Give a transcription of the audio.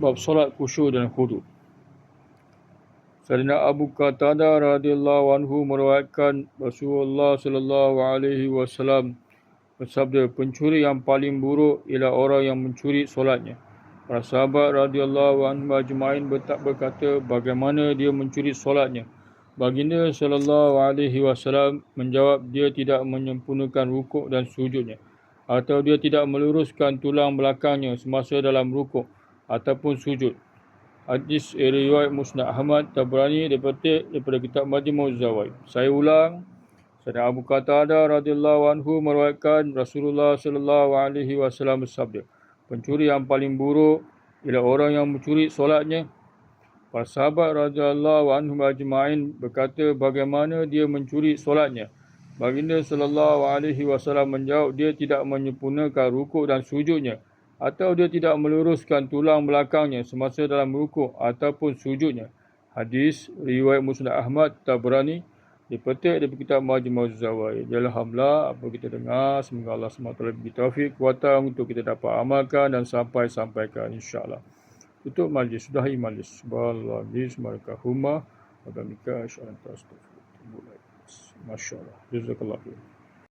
Bab solat khusyuk dan khudu'. Sayyidina Abu Qatadah radhiyallahu anhu meriwayatkan Rasulullah sallallahu alaihi wasallam bersabda, pencuri yang paling buruk ialah orang yang mencuri solatnya. Para sahabat radhiyallahu anhum ajma'in berkata, bagaimana dia mencuri solatnya? Baginda sallallahu alaihi wasallam menjawab, dia tidak menyempurnakan rukuk dan sujudnya, atau dia tidak meluruskan tulang belakangnya semasa dalam rukuk ataupun sujud. Hadis riwayat Musnad Ahmad Tabrani daripada kitab Majmu' Zawaid. Saya ulang, Sayyidina Abu Qatadah radhiyallahu anhu meriwayatkan Rasulullah sallallahu alaihi wasallam bersabda, pencuri yang paling buruk ialah orang yang mencuri solatnya. Para sahabat radhiyallahu anhum ajma'in berkata, bagaimana dia mencuri solatnya? Baginda sallallahu alaihi wasallam menjawab, dia tidak menyempurnakan rukuk dan sujudnya, atau dia tidak meluruskan tulang belakangnya semasa dalam rukuk ataupun sujudnya. Hadis riwayat Musnad Ahmad Tabrani dipetik dari kitab Majmu' Zawaid. Alhamdulillah, apa kita dengar, semoga Allah SWT beri taufik, kuatan untuk kita dapat amalkan dan sampaikan insya-Allah. Tutup majlis, sudahi majlis. Subhanallah, bismillahirrahmanirrahim. Wa bihamdika asyhadu an la ilaha illa anta astaghfiruka wa atubu ilaik. Masya-Allah. Jazakallahu khairan.